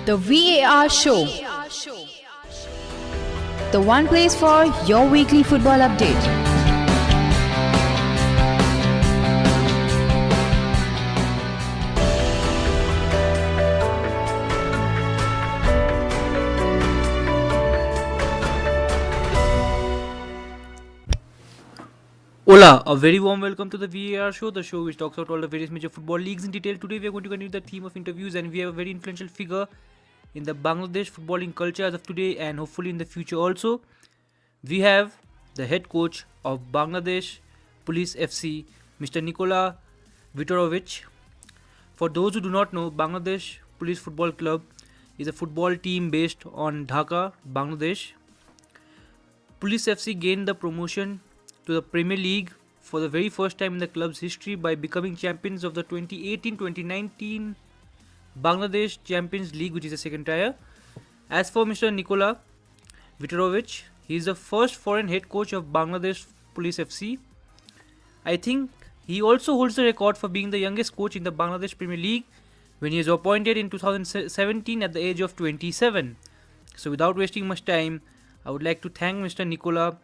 The VAR Show. The one place for your weekly football update. Hola, a very warm welcome to the VAR show, the show which talks about all the various major football leagues in detail. Today we are going to continue the theme of interviews, and we have a very influential figure in the Bangladesh footballing culture as of today and hopefully in the future also. We have the head coach of Bangladesh Police FC, Mr. Nikolas Vitorovic. For those who do not know, Bangladesh Police Football Club is a football team based on Dhaka, Bangladesh. Police FC gained the promotion to the Premier League for the very first time in the club's history by becoming champions of the 2018-2019 Bangladesh Champions League, which is the second tier. As for Mr. Nikolas Vitorovic, he is the first foreign head coach of Bangladesh Police FC. I think he also holds the record for being the youngest coach in the Bangladesh Premier League when he was appointed in 2017 at the age of 27. So without wasting much time, I would like to thank Mr. Nikolas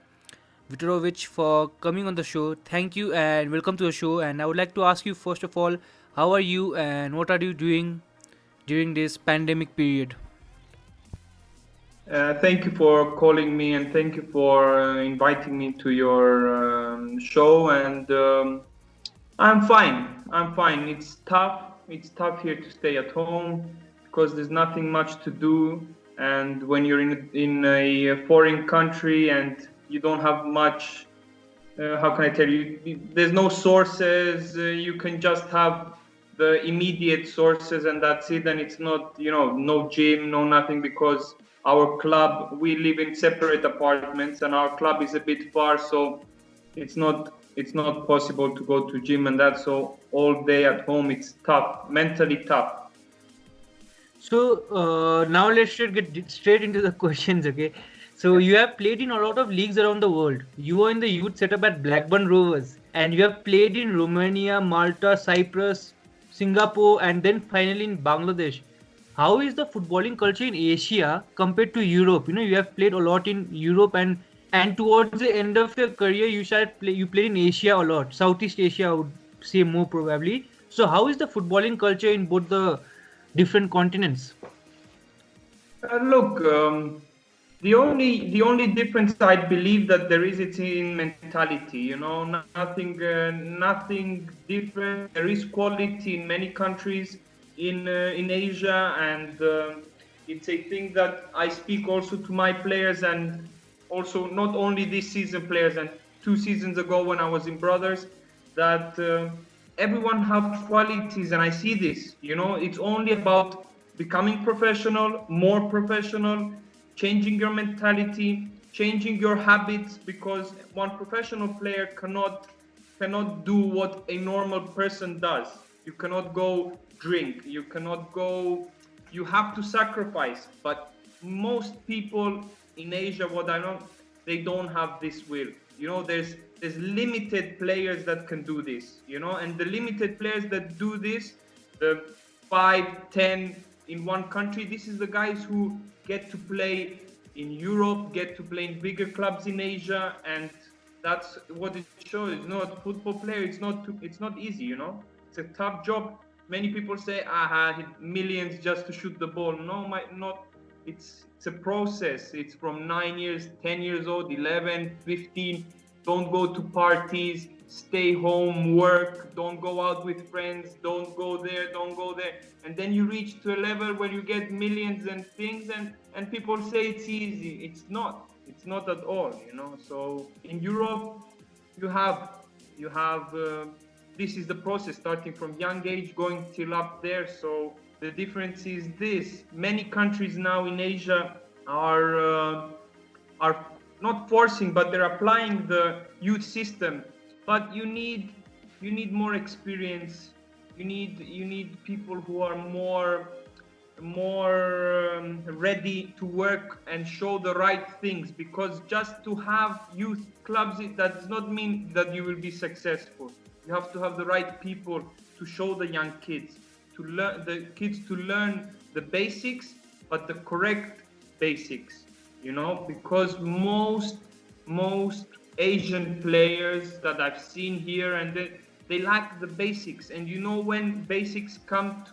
Vitorovic for coming on the show. Thank you and welcome to the show. And I would like to ask you first of all, how are you and what are you doing during this pandemic period? Thank you for calling me and thank you for inviting me to your show. And I'm fine. It's tough. It's tough here to stay at home because there's nothing much to do. And when you're in a foreign country and you don't have much, how can I tell you, there's no sources, you can just have the immediate sources and that's it, and it's not, no gym, no nothing, because our club, we live in separate apartments and our club is a bit far, so it's not possible to go to gym and that, so all day at home it's tough, mentally tough. So now let's get straight into the questions, okay? So you have played in a lot of leagues around the world. You were in the youth setup at Blackburn Rovers and you have played in Romania, Malta, Cyprus, Singapore and then finally in Bangladesh. How is the footballing culture in Asia compared to Europe? You have played a lot in Europe and towards the end of your career you played in Asia a lot. Southeast Asia I would say more probably. So how is the footballing culture in both the different continents? The only difference I believe that there is, it's in mentality. Nothing different. There is quality in many countries in Asia, and it's a thing that I speak also to my players, and also not only this season players, and 2 seasons ago when I was in Brothers, that everyone have qualities, and I see this. It's only about becoming professional, more professional, changing your mentality, changing your habits, because one professional player cannot do what a normal person does. You cannot go drink, you have to sacrifice. But most people in Asia, they don't have this will. There's limited players that can do this, and the limited players that do this, the 5, 10 in one country, this is the guys who get to play in Europe, get to play in bigger clubs in Asia, and that's what it shows. A football player, it's not easy, It's a tough job. Many people say, millions just to shoot the ball. No, it's a process. It's from 9 years, 10 years old, 11, 15. Don't go to parties, stay home, work, don't go out with friends, don't go there. And then you reach to a level where you get millions and things, and people say it's easy. It's not at all, So in Europe, you have this is the process, starting from young age, going till up there. So the difference is this: many countries now in Asia are not forcing, but they're applying the youth system. But you need more experience. You need people who are more ready to work and show the right things, because just to have youth clubs, that does not mean that you will be successful. You have to have the right people to show the young kids, to learn the basics, but the correct basics, because most Asian players that I've seen here, and they lack the basics. And when basics come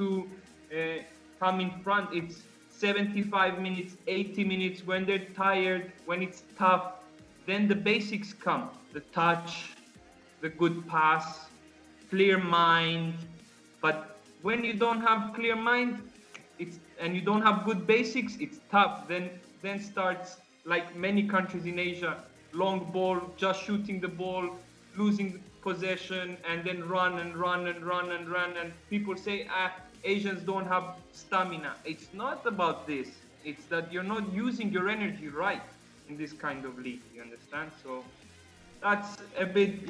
in front, it's 75 minutes, 80 minutes, when they're tired, when it's tough, then the basics come. The touch, the good pass, clear mind. But when you don't have clear mind, and you don't have good basics, it's tough. Then starts, like many countries in Asia, long ball, just shooting the ball, losing possession, and then run. And people say, Asians don't have stamina. It's not about this. It's that you're not using your energy right in this kind of league, you understand? So that's a bit,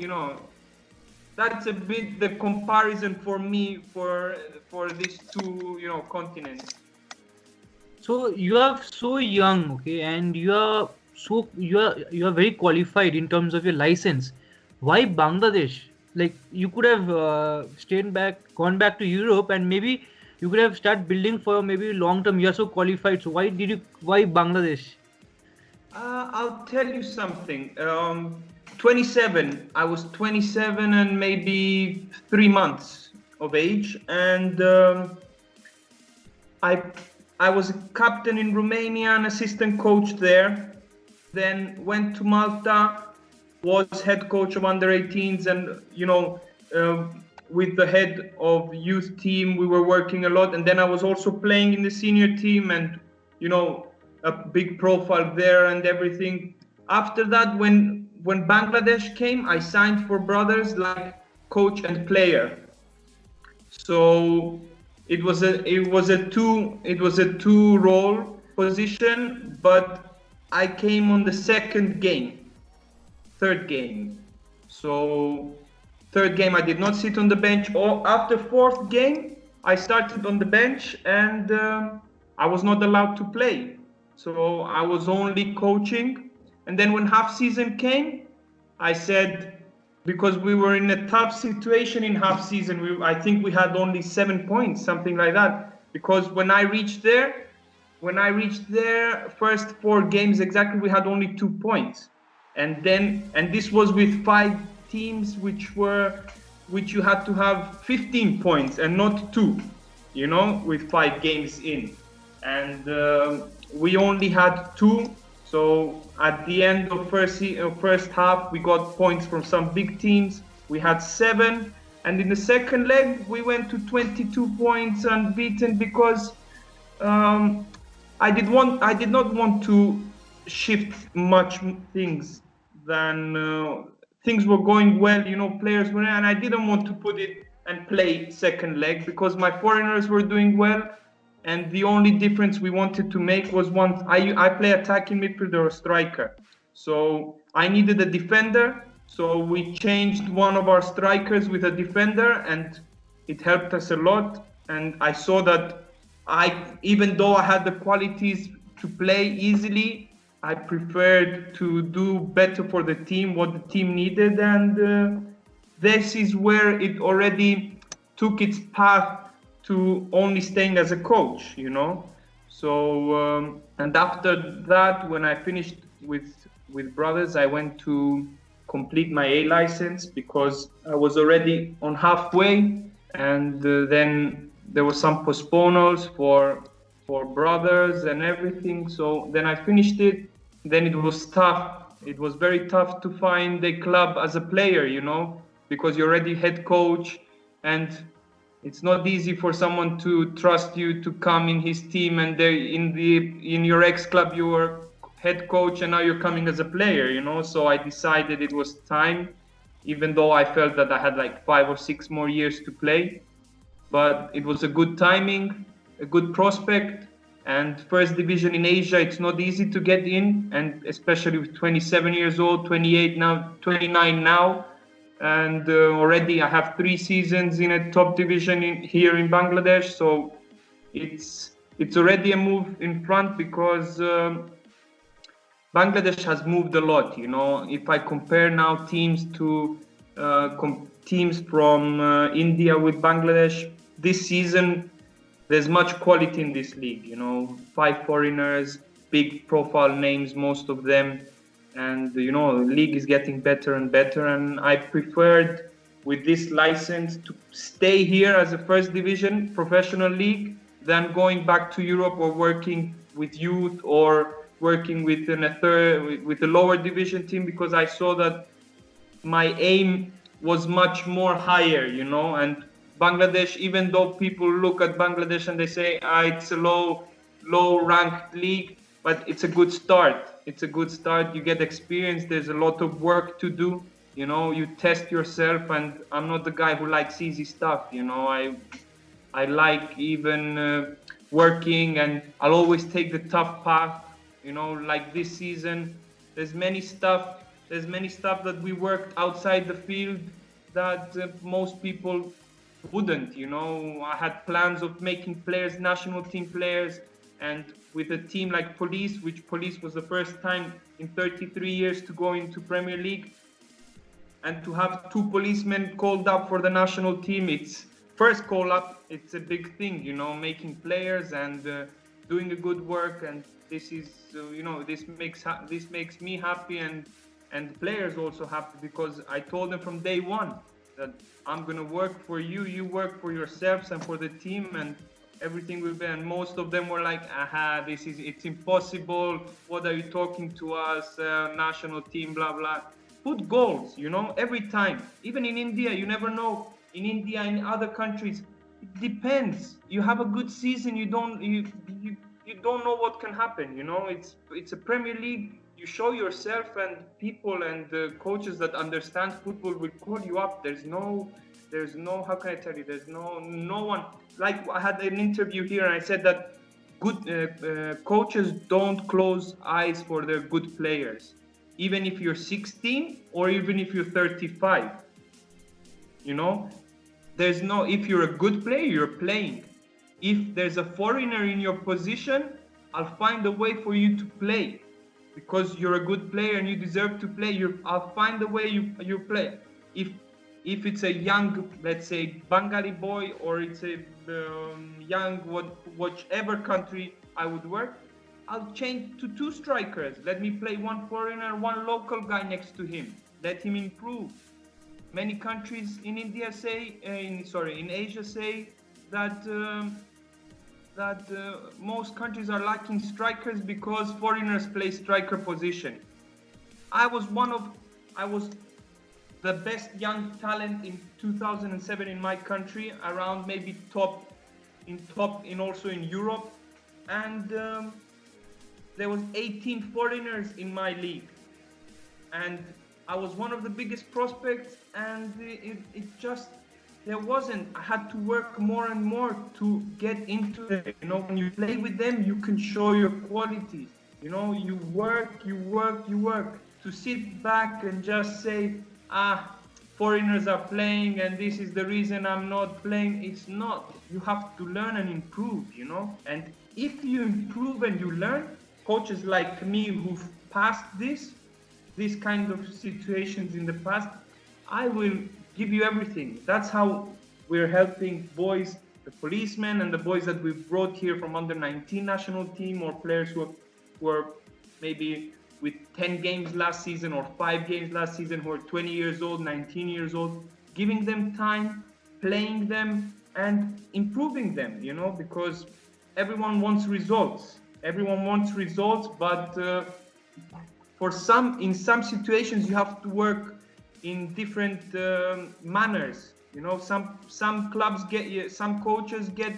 the comparison for me for these two, continents. So you are so young, okay, and you are very qualified in terms of your license. Why Bangladesh? Like, you could have gone back to Europe, and maybe you could have started building for maybe long term. You are so qualified. So why Bangladesh? I'll tell you something. 27. I was 27 and maybe 3 months of age, and I was a captain in Romania, an assistant coach there. Then went to Malta, was head coach of under-18s, and with the head of youth team, we were working a lot. And then I was also playing in the senior team, and a big profile there and everything. After that, when Bangladesh came, I signed for Brothers like coach and player. So it was a two role position, but I came on the third game. So third game I did not sit on the bench. Or after fourth game, I started on the bench, and I was not allowed to play. So I was only coaching. And then when half season came, I said, because we were in a tough situation in half season, I think we had only 7 points, something like that. Because when I reached there, first 4 games exactly, we had only 2 points. And this was with 5 teams, which you had to have 15 points and not 2, with 5 games in. And we only had 2. So at the end of first half, we got points from some big teams. We had 7, and in the second leg, we went to 22 points unbeaten, because I did not want to shift much things. Than things were going well, players were, and I didn't want to put it and play second leg, because my foreigners were doing well. And the only difference we wanted to make was I play attacking midfielder or striker. So I needed a defender. So we changed one of our strikers with a defender, and it helped us a lot. And I saw that even though I had the qualities to play easily, I preferred to do better for the team, what the team needed. And this is where it already took its path to only staying as a coach, So, and after that, when I finished with Brothers, I went to complete my A license, because I was already on halfway, and then there were some postponements for Brothers and everything. So then I finished it. Then it was tough. It was very tough to find a club as a player, because you're already head coach, and it's not easy for someone to trust you to come in his team, and in your ex club you were head coach, and now you're coming as a player, So I decided it was time, even though I felt that I had like 5 or 6 more years to play. But it was a good timing, a good prospect, and first division in Asia, it's not easy to get in, and especially with 27 years old, 28 now, 29 now. And already I have 3 seasons in a top division here in Bangladesh. So it's already a move in front, because Bangladesh has moved a lot. If I compare now teams to teams from India with Bangladesh, this season there's much quality in this league. 5 foreigners, big profile names, most of them, and the league is getting better and better. And I preferred with this license to stay here as a first division professional league than going back to Europe or working with youth or working with a lower division team, because I saw that my aim was much more higher, and Bangladesh, even though people look at Bangladesh and they say, it's a low ranked league, but it's a good start. It's a good start. You get experience. There's a lot of work to do. You test yourself, and I'm not the guy who likes easy stuff. I like even working, and I'll always take the tough path. Like this season, there's many stuff that we worked outside the field that most people wouldn't. I had plans of making players, national team players, and with a team like Police, which Police was the first time in 33 years to go into Premier League, and to have 2 policemen called up for the national team, it's first call up, it's a big thing, making players and doing a good work. And this is, this makes me happy, and players also happy, because I told them from day one that I'm gonna work for you, you work for yourselves and for the team, and everything will be. And most of them were like, it's impossible, what are you talking to us, national team, blah blah. Put goals, every time. Even in India, you never know. In India, in other countries, it depends. You have a good season, you don't know what can happen. It's a Premier League. You show yourself, and people and the coaches that understand football will call you up. There's no, how can I tell you? There's no one. Like, I had an interview here, and I said that good coaches don't close eyes for their good players, even if you're 16 or even if you're 35. There's no, if you're a good player, you're playing. If there's a foreigner in your position, I'll find a way for you to play, because you're a good player and you deserve to play. I'll find a way you play. If it's a young, let's say, Bengali boy, or it's a young, whichever country I would work, I'll change to 2 strikers. Let me play 1 foreigner, 1 local guy next to him. Let him improve. Many countries in India say, in Asia say that most countries are lacking strikers because foreigners play striker position. I was the best young talent in 2007 in my country, around maybe top in also in Europe, and there was 18 foreigners in my league, and I was one of the biggest prospects, and there wasn't. I had to work more and more to get into it. When you play with them, you can show your qualities. You work. To sit back and just say, foreigners are playing and this is the reason I'm not playing, it's not. You have to learn and improve, And if you improve and you learn, coaches like me who've passed these kind of situations in the past, I will give you everything. That's how we're helping boys, the policemen and the boys that we've brought here from under 19 national team, or players who are maybe with 10 games last season or 5 games last season, who are 20 years old, 19 years old, giving them time, playing them and improving them, because everyone wants results. But in some situations you have to work in different manners. Some clubs some coaches get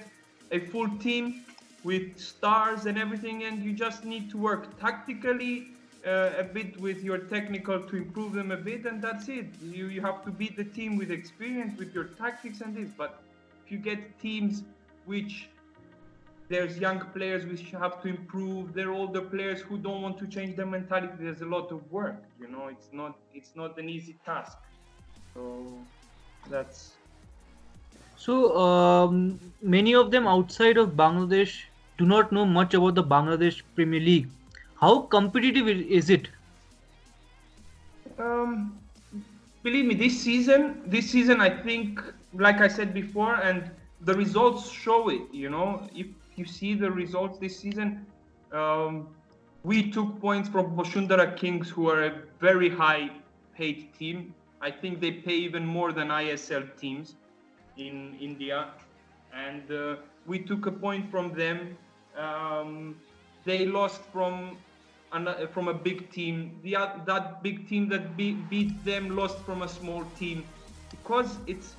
a full team with stars and everything, and you just need to work tactically a bit with your technical to improve them a bit, and that's it. You have to beat the team with experience, with your tactics and this. But if you get teams which there's young players which have to improve, there are older players who don't want to change their mentality, there's a lot of work. It's not an easy task. So that's. So many of them outside of Bangladesh do not know much about the Bangladesh Premier League. How competitive is it? Believe me, this season, I think, like I said before, and the results show it. If you see the results this season, we took points from Boshundara Kings, who are a very high paid team. I think they pay even more than ISL teams in India, and we took a point from them. They lost from a big team. That big team that beat them lost from a small team, because it's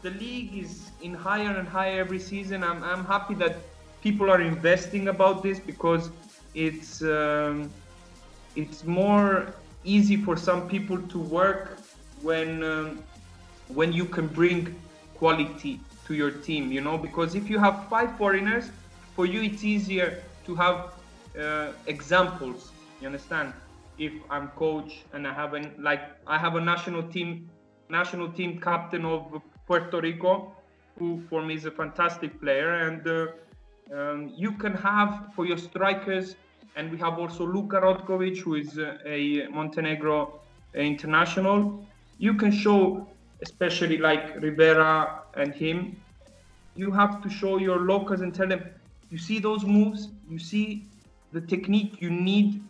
the league is in higher and higher every season. I'm happy that people are investing about this, because it's more easy for some people to work when you can bring quality to your team, because if you have 5 foreigners, for you it's easier to have examples, you understand? If I'm coach and I have a national team captain of Puerto Rico, who for me is a fantastic player, and you can have for your strikers, and we have also Luka Rotkovic, who is a Montenegro international. You can show, especially like Rivera and him, you have to show your locals and tell them, you see those moves, you see the technique you need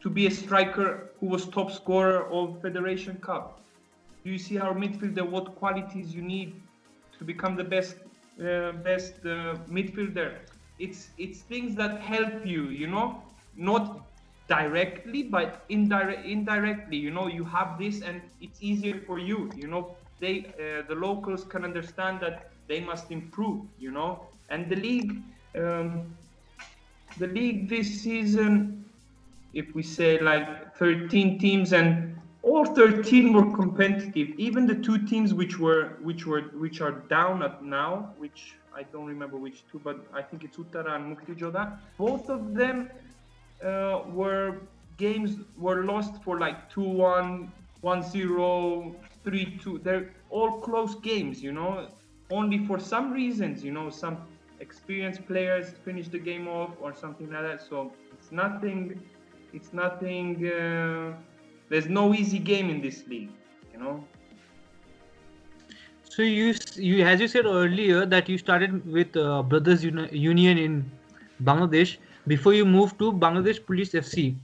to be a striker who was top scorer of Federation Cup. Do you see our midfielder, what qualities you need to become the best midfielder? It's things that help you, not directly, but indirectly. You have this, and it's easier for you. The locals can understand that they must improve. And the league this season, if we say like 13 teams, and all 13 were competitive. Even the 2 teams which are down at now, which I don't remember which 2, but I think it's Uttara and Mukti Joda. Both of them were lost for like 2-1, 1-0, 3-2. They're all close games, Only for some reasons, some experienced players finish the game off or something like that. So it's nothing. There's no easy game in this league, So you, as you said earlier, that you started with Brothers Union in Bangladesh before you moved to Bangladesh Police FC.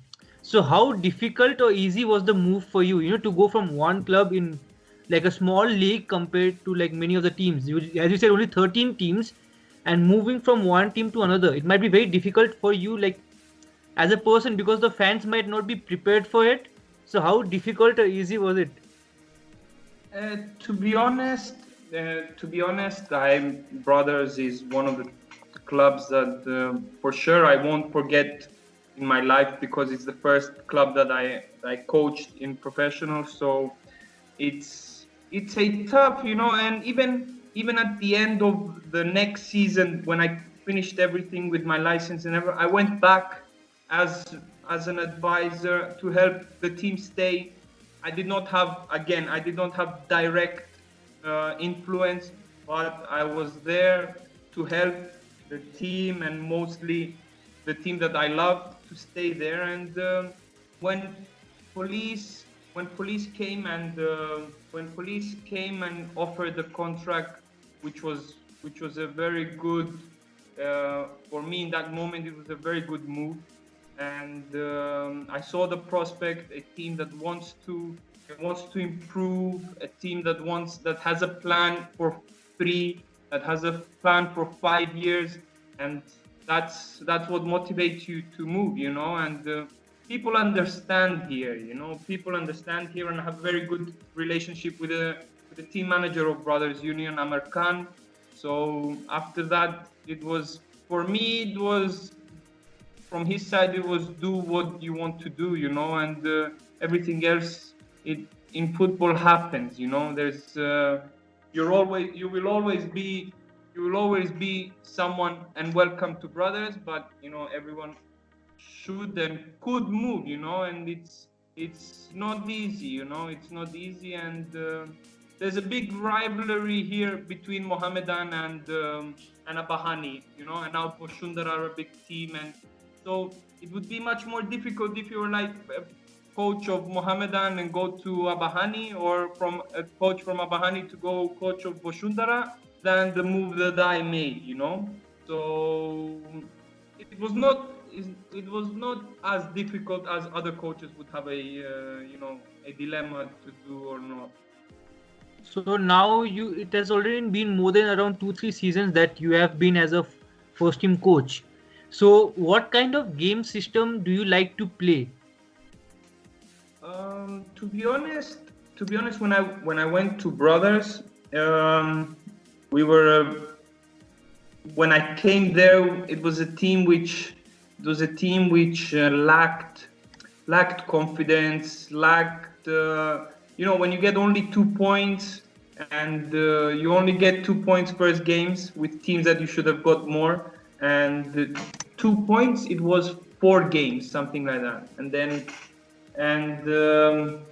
So how difficult or easy was the move for you, to go from one club in like a small league compared to like many of the teams? As you said, only 13 teams, and moving from one team to another, it might be very difficult for you, like as a person, because the fans might not be prepared for it. So how difficult or easy was it? To be honest, Brothers is one of the clubs that for sure I won't forget in my life, because it's the first club that I coached in professional. So it's a tough, and even at the end of the next season, when I finished everything with my license and everything, I went back as an advisor to help the team stay. I did not have direct influence, but I was there to help the team, and mostly the team that I loved, to stay there. And when police came and offered the contract, which was a very good, for me in that moment, it was a very good move. And I saw the prospect, a team that wants to improve, a team that has a plan for 3, that has a plan for 5 years, and that's what motivates you to move, And people understand here, and I have a very good relationship with the team manager of Brothers Union, Amar Khan. So after that, from his side, it was do what you want to do, and everything else, in football happens, There's you will always be someone and welcome to Brothers, but everyone should and could move, and it's not easy, it's not easy, and there's a big rivalry here between Mohammedan and Abahani, and now Boshundara are a big team, and so it would be much more difficult if you were like a coach of Mohammedan and go to Abahani, or from a coach from Abahani to go coach of Boshundara. than the move that I made, you know. So it was not it was not as difficult as other coaches would have a dilemma to do or not. So now it has already been more than around 2-3 seasons that you have been as a first team coach. So what kind of game system do you like to play? To be honest, when I went to Brothers, we were when I came there, it was a team which lacked confidence, lacked when you get only 2 points and you only get 2 points per games with teams that you should have got more, and 2 points it was 4 games, something like that,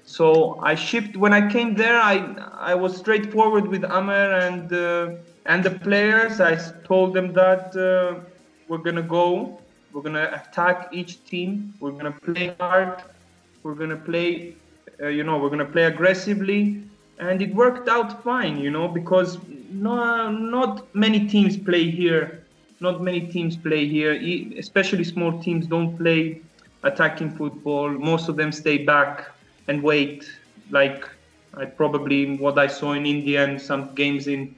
so I shipped. When I came there, I was straightforward with Amer and the players. I told them that we're gonna attack each team. We're gonna play hard. We're gonna play, we're gonna play aggressively, and it worked out fine. Because not many teams play here. Not many teams play here, especially small teams don't play attacking football. Most of them stay back and wait, like what I saw in India and some games in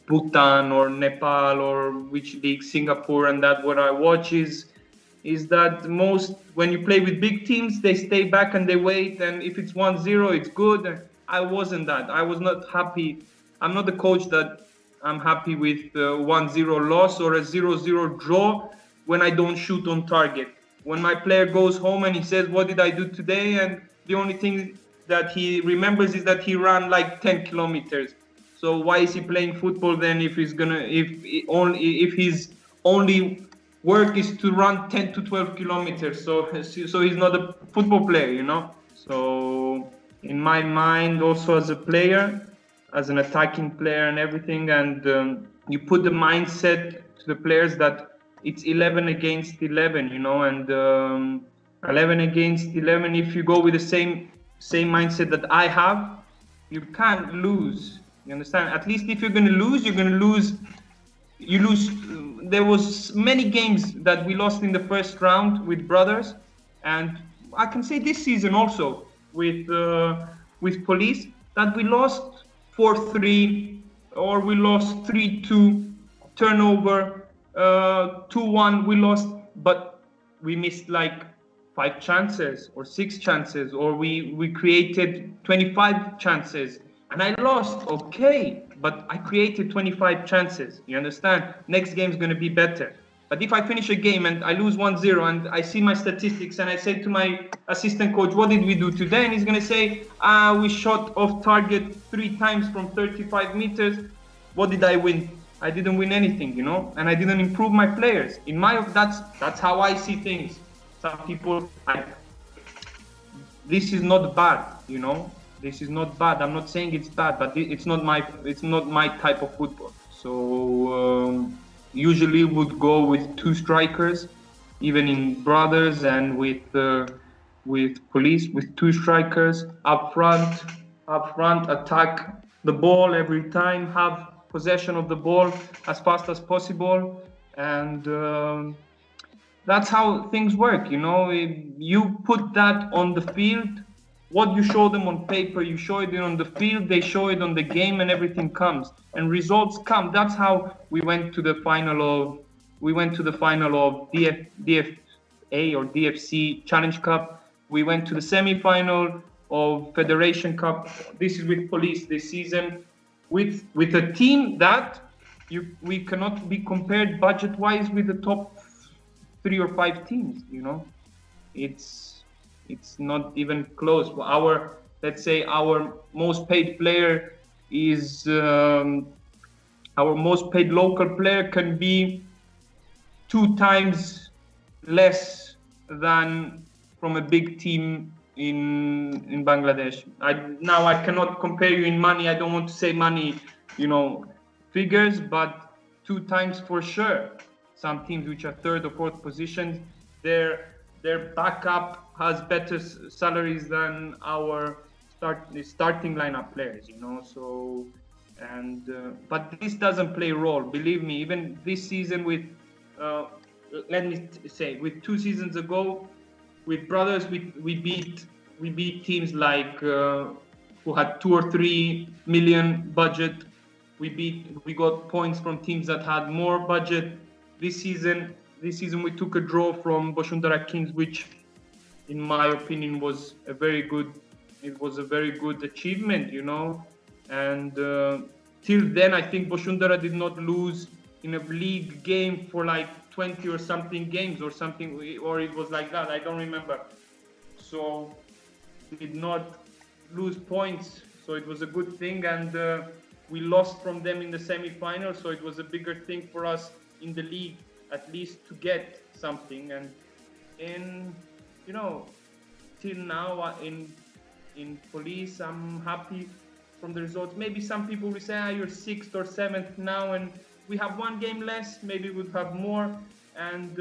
Bhutan or Nepal or which league, Singapore, and that what I watch is that most, when you play with big teams, they stay back and they wait, and if it's 1-0 it's good. I wasn't that. I was not happy. I'm not the coach that I'm happy with 1-0 loss or a 0-0 draw when I don't shoot on target. When my player goes home and he says, "What did I do today?" and the only thing that he remembers is that he ran like 10 kilometers. So why is he playing football then if his only work is to run 10 to 12 kilometers? So he's not a football player. So in my mind, also as a player, as an attacking player and everything, and you put the mindset to the players that it's 11 against 11, and 11 against 11. If you go with the same mindset that I have, you can't lose. You understand? At least if you're going to lose, you're going to lose. You lose. There was many games that we lost in the first round with Brothers, and I can say this season also with Police that we lost 4-3 or we lost 3-2 turnover. 2-1 we lost, but we missed like 5 chances or 6 chances, or we created 25 chances and I lost. Okay, but I created 25 chances. You understand? Next game is going to be better. But if I finish a game and I lose 1-0 and I see my statistics and I say to my assistant coach, "What did we do today?" and he's going to say, "We shot off target 3 times from 35 meters. What did I win? I didn't win anything, and I didn't improve my players." That's how I see things. Some people, this is not bad, This is not bad. I'm not saying it's bad, but it's not my type of football. So usually would go with 2 strikers, even in Brothers and with Police, with 2 strikers up front, attack the ball every time, have possession of the ball as fast as possible, and that's how things work. You put that on the field. What you show them on paper, you show it on the field, they show it on the game, and everything comes and results come. That's how we went to the final of DFA or DFC Challenge Cup. We went to the semi-final of Federation Cup. This is with Police this season, with a team that we cannot be compared budget-wise with the top 3 or 5 teams. It's not even close. Let's say our most paid player is our most paid local player can be 2 times less than from a big team in Bangladesh. I cannot compare you in money. I don't want to say money, figures, but 2 times for sure. Some teams which are 3rd or 4th positions, their backup has better salaries than our starting lineup players. So And but this doesn't play a role. Believe me, even this season with, let me say, with 2 seasons ago, with Brothers, we beat teams like who had 2 or 3 million budget. We got points from teams that had more budget. This season we took a draw from Boshundara Kings, which, in my opinion, was a very good achievement, And till then, I think Boshundara did not lose in a league game for like 20 or something games or something, or it was like that. I don't remember. So did not lose points. So it was a good thing, and we lost from them in the semi-final. So it was a bigger thing for us in the league, at least to get something. And till now in Police, I'm happy from the results. Maybe some people will say, you're 6th or 7th now, and we have 1 game less. Maybe we'll have more. And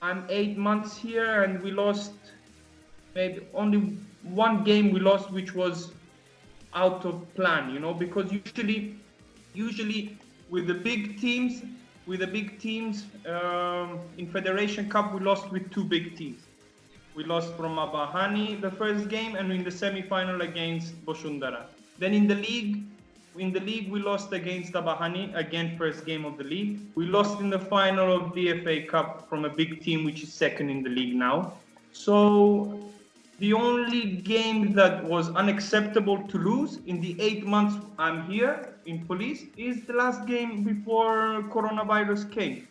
I'm 8 months here, and we lost maybe only 1 game we lost, which was out of plan, because usually with the big teams, in Federation Cup, we lost with 2 big teams. We lost from Abahani the first game, and in the semi-final against Boshundara. Then in the league, we lost against Abahani, again, first game of the league. We lost in the final of DFA Cup from a big team, which is 2nd in the league now. So the only game that was unacceptable to lose in the 8 months I'm here in Police is the last game before coronavirus came,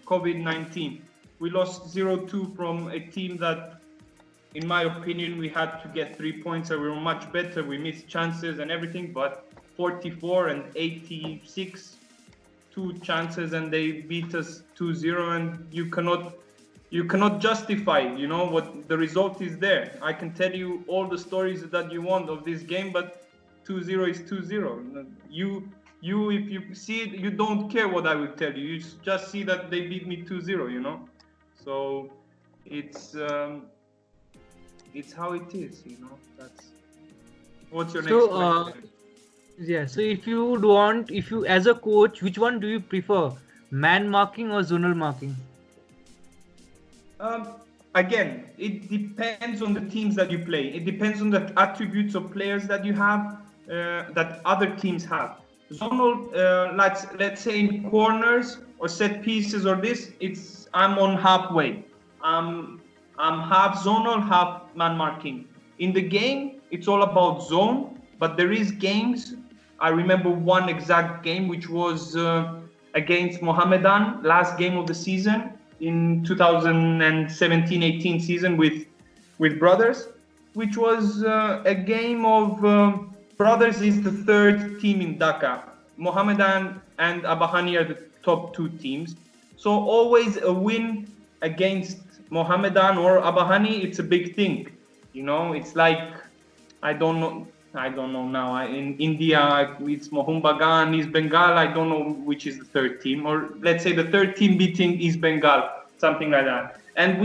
COVID-19. We lost 0-2 from a team that, in my opinion, we had to get 3 points, and we were much better. We missed chances and everything, but 44 and 86, 2 chances, and they beat us 2-0, and you cannot justify, what the result is there. I can tell you all the stories that you want of this game, but 2-0 is 2-0. You, if you see it, you don't care what I will tell you. You just see that they beat me 2-0, So it's how it is, That's what's your next question? Yeah, so if you as a coach, which one do you prefer, man marking or zonal marking? Again, it depends on the teams that you play. It depends on the attributes of players that you have, that other teams have. Zonal, let's say in corners or set pieces or this, I'm on halfway. I'm half zonal, half man marking. In the game, it's all about zone, but there is games. I remember one exact game, which was against Mohammedan, last game of the season in 2017-18 season with Brothers, which was a game of Brothers is the 3rd team in Dhaka. Mohammedan and Abahani are the top 2 teams. So always a win against Mohammedan or Abahani, it's a big thing. It's like, I don't know now. In India, it's Mohun Bagan, East Bengal. I don't know which is the 3rd team, or let's say the 3rd team beating East Bengal, something like that. And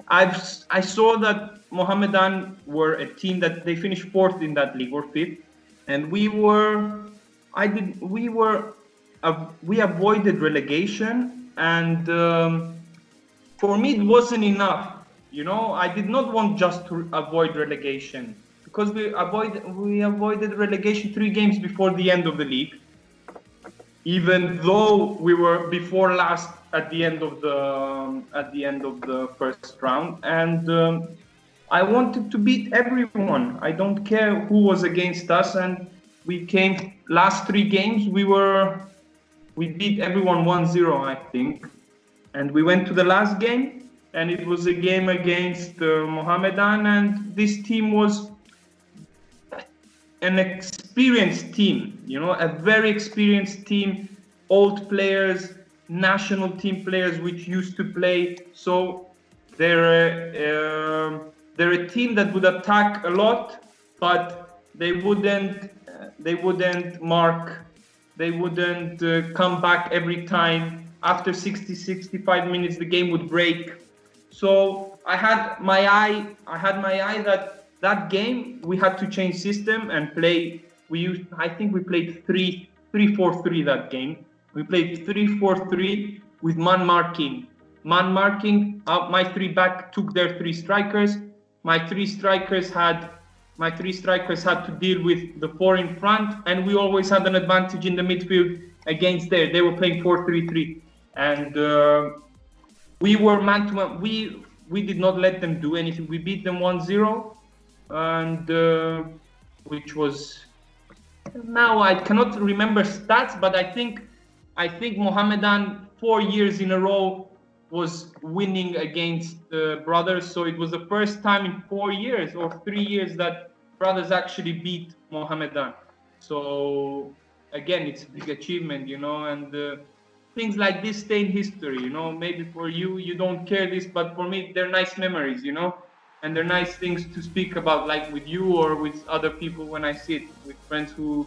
I saw that Mohammedan were a team that they finished 4th in that league, or 5th, and we avoided relegation, and for me it wasn't enough. I did not want just to avoid relegation, because we avoided relegation 3 games before the end of the league, even though we were before last at the end of the first round, and I wanted to beat everyone. I don't care who was against us, and we came last 3 games. We beat everyone 1-0, I think, and we went to the last game, and it was a game against Mohammedan, and this team was an experienced team, a very experienced team, old players, national team players which used to play. So they're a team that would attack a lot, but they wouldn't mark, they wouldn't come back every time. After 60-65 minutes, the game would break. So I had my eye that game we had to change system and play I think we played 3-4-3 that game. We played 3-4-3 with man marking. Man marking. My three back took their three strikers. My three strikers had to deal with the four in front, and we always had an advantage in the midfield against there. They were playing 4-3-3, and we were man to man. We did not let them do anything. We beat them 1-0, and which was, now I cannot remember stats, but I think Mohammedan 4 years in a row was winning against Brothers. So it was the first time in 4 years or 3 years that Brothers actually beat Mohammedan. So again, it's a big achievement, and things like this stay in history, maybe for you don't care this, but for me they're nice memories, and they're nice things to speak about, like with you or with other people when I sit with friends who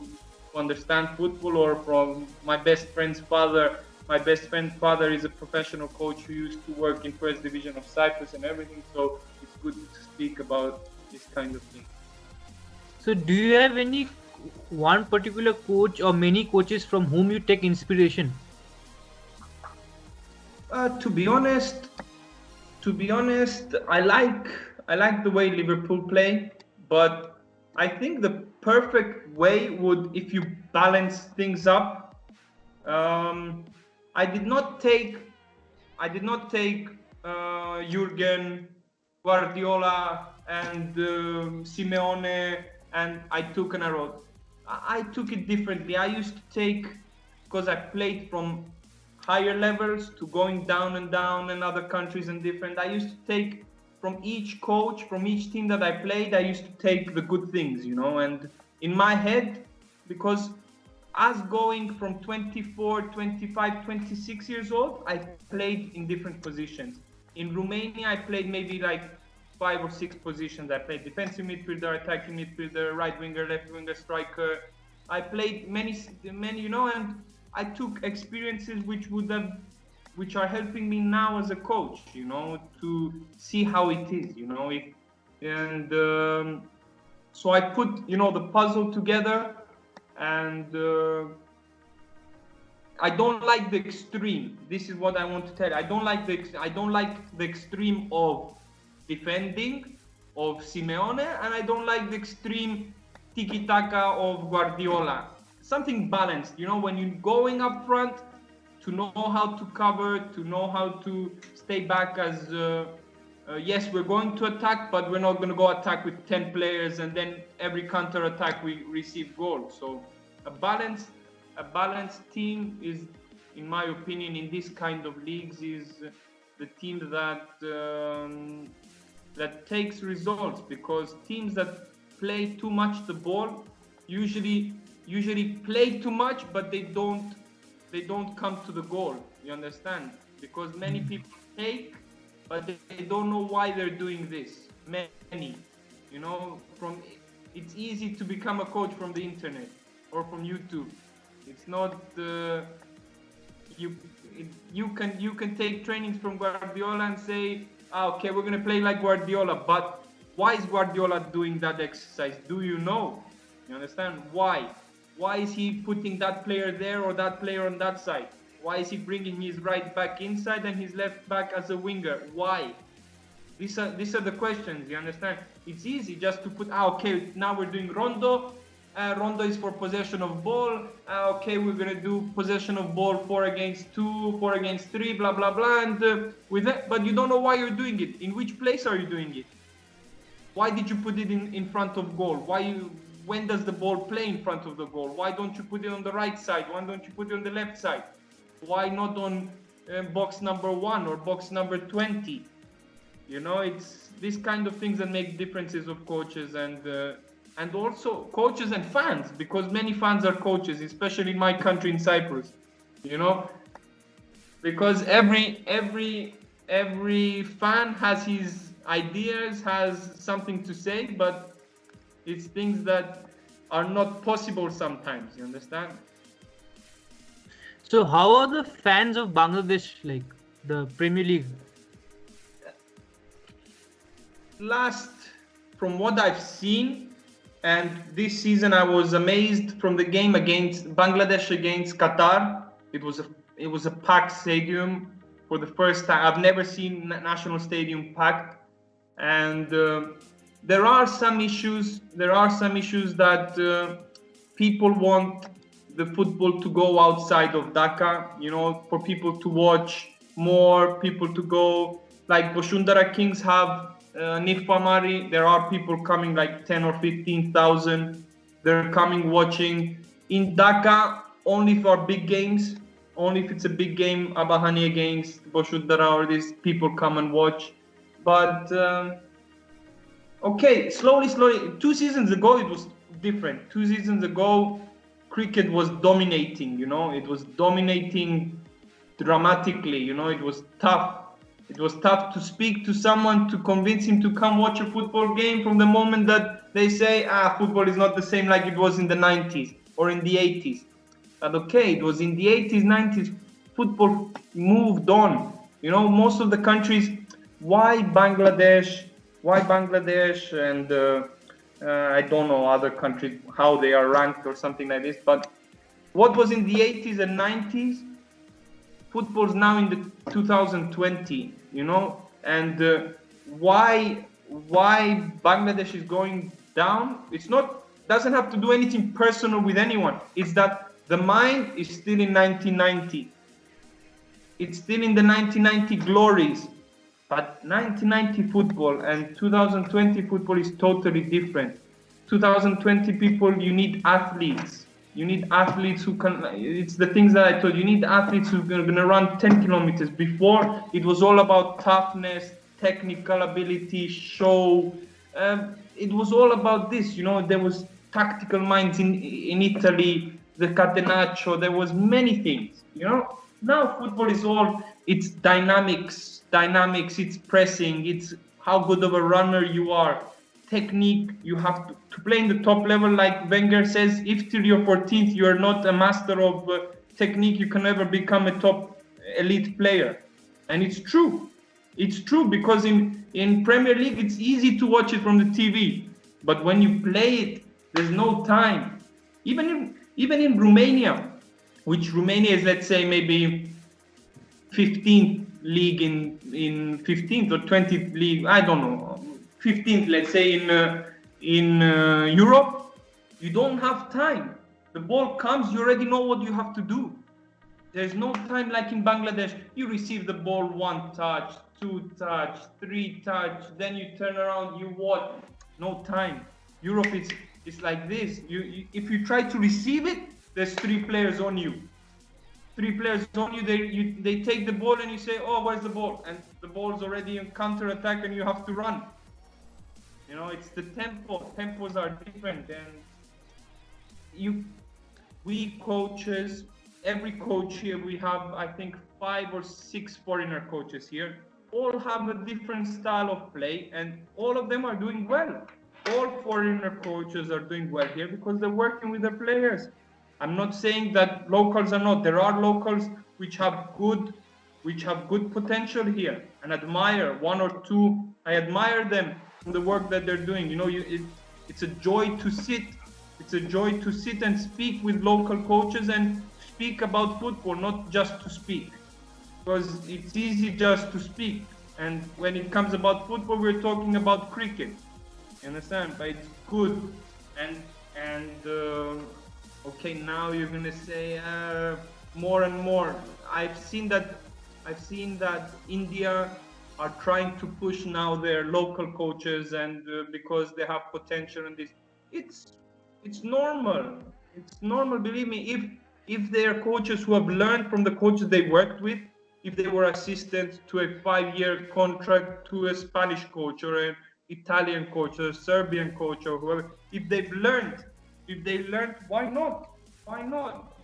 understand football, or from my best friend's father. My best friend's father is a professional coach who used to work in first division of Cyprus and everything, so it's good to speak about this kind of thing. So do you have any one particular coach or many coaches from whom you take inspiration? To be honest, I like the way Liverpool play, but I think the perfect way would, if you balance things up. I did not take Jurgen, Guardiola, and Simeone, and I took an arrow. I took it differently. I used to take, because I played from higher levels to going down and other countries and different. I used to take from each coach, from each team that I played, I used to take the good things, and in my head, because as going from 24, 25, 26 years old, I played in different positions. In Romania, I played maybe like 5 or 6 positions. I played defensive midfielder, attacking midfielder, right winger, left winger, striker. I played many, and I took experiences which are helping me now as a coach, to see how it is, so I put, the puzzle together, and I don't like the extreme. This is what I want to tell you. I don't like the extreme of defending of Simeone, and I don't like the extreme tiki-taka of Guardiola. Something balanced, when you're going up front, to know how to cover, to know how to stay back as, yes, we're going to attack, but we're not going to go attack with 10 players and then every counter attack we receive goals. So a balanced team is, in my opinion, in this kind of leagues, is the team that takes results, because teams that play too much the ball usually play too much, but they don't come to the goal. You understand? Because many people take, but they don't know why they're doing this. Many, it's easy to become a coach from the internet or from YouTube. It's not you can take trainings from Guardiola and say, okay, we're gonna play like Guardiola, but why is Guardiola doing that exercise? Do you know? You understand? Why? Why is he putting that player there or that player on that side? Why is he bringing his right back inside and his left back as a winger? Why? These are the questions, you understand? It's easy just to put, okay, now we're doing Rondo. Rondo is for possession of ball. Okay, we're going to do possession of ball 4 against 2, 4 against 3, blah, blah, blah. And with that, but you don't know why you're doing it. In which place are you doing it? Why did you put it in front of goal? When does the ball play in front of the goal? Why don't you put it on the right side? Why don't you put it on the left side? Why not on box number 1 or box number 20? It's these kind of things that make differences of coaches and also coaches and fans, because many fans are coaches, especially in my country, in Cyprus. Because every fan has his ideas, has something to say, but it's things that are not possible sometimes, you understand? So how are the fans of Bangladesh, like the Premier League? From what I've seen, And this season I was amazed from the game against Bangladesh against Qatar. It was a packed stadium for the first time. I've never seen national stadium packed, and there are some issues. There are some issues that people want the football to go outside of Dhaka. You know, for people to watch more, people to go like Boshundara Kings have. Nifamari, there are people coming like 10 or 15,000. They're coming watching. In Dhaka, only for big games, only if it's a big game, Abahani against Boshundara or these people come and watch. But okay, slowly. 2 seasons ago, it was different. 2 seasons ago, cricket was dominating, you know, it was dominating dramatically, you know, it was tough. It was tough to speak to someone to convince him to come watch a football game from the moment that they say, football is not the same like it was in the 90s or in the 80s. But okay, it was in the 80s, 90s, football moved on. You know, most of the countries, why Bangladesh and I don't know other countries, how they are ranked or something like this, but what was in the 80s and 90s, football's now in the 2020, you know, and why Bangladesh is going down, doesn't have to do anything personal with anyone. It's that the mind is still in 1990. It's still in the 1990 glories. But 1990 football and 2020 football is totally different. 2020 people, you need athletes. You need athletes who can, it's the things that I told you, need athletes who are going to run 10 kilometers. Before, it was all about toughness, technical ability, show. It was all about this, you know, there was tactical minds in Italy, the catenaccio, there was many things, you know. Now football is all, it's dynamics, it's pressing, it's how good of a runner you are, technique. You have to play in the top level, like Wenger says, if till your 14th you are not a master of technique, you can never become a top elite player. And it's true. It's true, because in Premier League it's easy to watch it from the TV, but when you play it, there's no time. Even in Romania, which Romania is, let's say, maybe 15th league in 15th or 20th league, I don't know, 15th, let's say, in Europe, you don't have time. The ball comes, you already know what you have to do. There's no time like in Bangladesh. You receive the ball 1 touch, 2 touch, 3 touch, then you turn around, you watch. No time. Europe is like this. If you try to receive it, there's 3 players on you. 3 players on you, they take the ball and you say, oh, where's the ball? And the ball's already in counter-attack and you have to run. You know, it's the tempo. Tempos are different. And we coaches, every coach here, we have, I think, 5 or 6 foreigner coaches here, all have a different style of play, and all of them are doing well. All foreigner coaches are doing well here because they're working with their players. I'm not saying that locals are not. There are locals which have good potential here, and admire 1 or 2. I admire them for the work that they're doing. You know, it's a joy to sit. It's a joy to sit and speak with local coaches and speak about football, not just to speak, because it's easy just to speak. And when it comes about football, we're talking about cricket. You understand? But it's good. And okay, now you're gonna say more and more. I've seen that India are trying to push now their local coaches, and because they have potential in this, it's normal. It's normal. Believe me, if they are coaches who have learned from the coaches they worked with, if they were assistants to a 5-year contract to a Spanish coach or an Italian coach or a Serbian coach or whoever, if they learned, why not?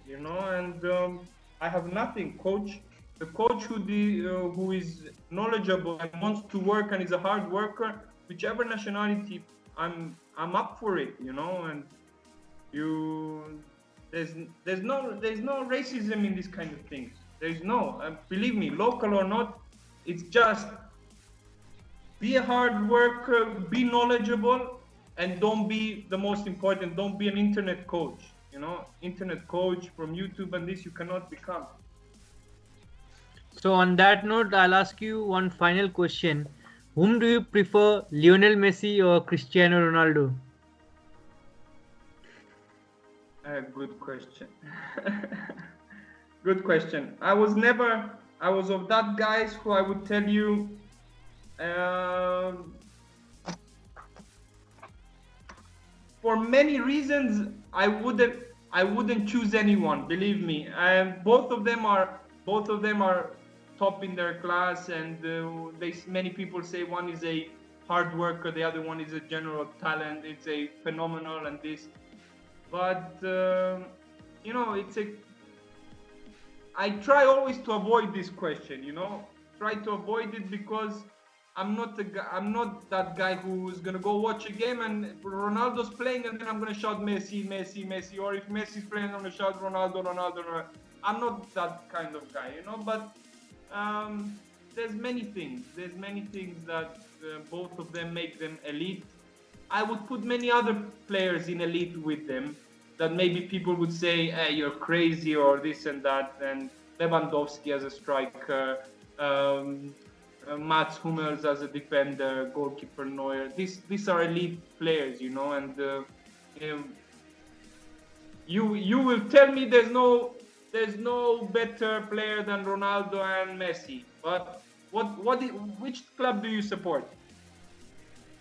You know, and I have nothing. The coach who is knowledgeable and wants to work and is a hard worker, whichever nationality, I'm up for it. You know, and there's no racism in these kind of things. There's no, believe me, local or not, it's just be a hard worker, be knowledgeable, and don't be the most important. Don't be an internet coach. You know, internet coach from YouTube and this you cannot become. So on that note, I'll ask you one final question. Whom do you prefer, Lionel Messi or Cristiano Ronaldo? Good question. Good question. I was of that guys who I would tell you, for many reasons, I wouldn't choose anyone. Believe me. Both of them are top in their class, and many people say one is a hard worker, the other one is a general talent. It's a phenomenal and this. But I try always to avoid this question. Try to avoid it because I'm not that guy who's gonna go watch a game and Ronaldo's playing and then I'm gonna shout Messi, Messi, Messi, or if Messi's playing, I'm gonna shout Ronaldo, Ronaldo, Ronaldo. I'm not that kind of guy, But there's many things. There's many things that both of them make them elite. I would put many other players in elite with them that maybe people would say, hey, you're crazy or this and that. And Lewandowski as a striker, Mats Hummels as a defender, goalkeeper Neuer. These are elite players, and you will tell me there's no better player than Ronaldo and Messi. But which club do you support?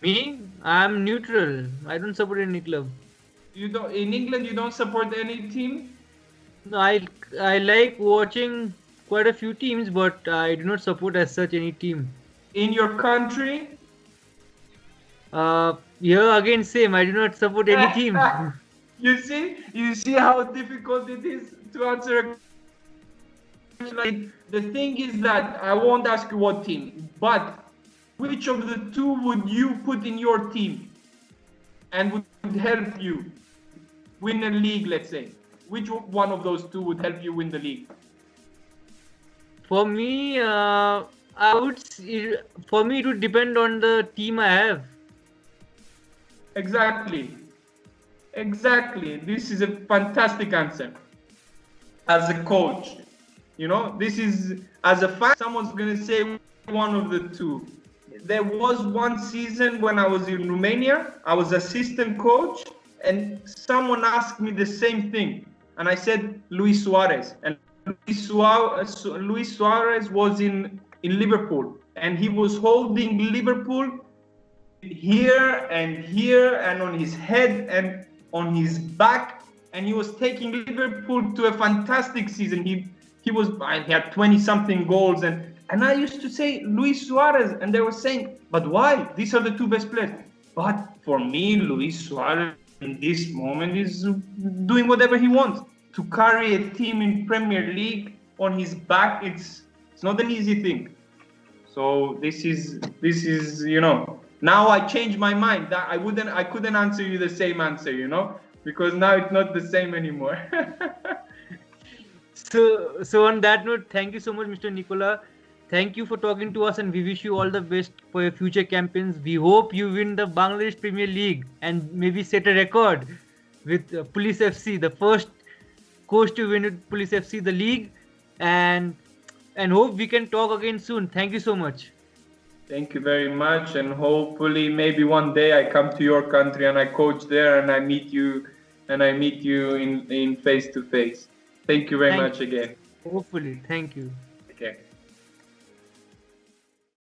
Me? I'm neutral. I don't support any club. You don't in England? You don't support any team? No, I like watching quite a few teams, but I do not support as such any team. In your country? Here again same. I do not support any team. You see how difficult it is to answer. The thing is that I won't ask you what team, but which of the two would you put in your team and would help you win a league, let's say? Which one of those two would help you win the league? For me, it would depend on the team I have. Exactly. This is a fantastic answer. As a coach, this is, as a fan, someone's going to say one of the two. There was one season when I was in Romania, I was assistant coach, and someone asked me the same thing. And I said, Luis Suarez. And Luis Suarez was in Liverpool. And he was holding Liverpool here and on his head and on his back. And he was taking Liverpool to a fantastic season. He had 20-something goals. And I used to say Luis Suarez, and they were saying, but why? These are the two best players. But for me, Luis Suarez in this moment is doing whatever he wants. To carry a team in Premier League on his back, it's not an easy thing. So this is now I changed my mind. That I couldn't answer you the same answer, because now it's not the same anymore. So on that note, thank you so much, Mr. Nikola. Thank you for talking to us, and we wish you all the best for your future campaigns. We hope you win the Bangladesh Premier League and maybe set a record with Police FC, the first coach to win with Police FC the league, and hope we can talk again soon. Thank you so much. Thank you very much, and hopefully maybe one day I come to your country and I coach there and I meet you in face to face. Thank you very much again. Hopefully. Thank you. Okay.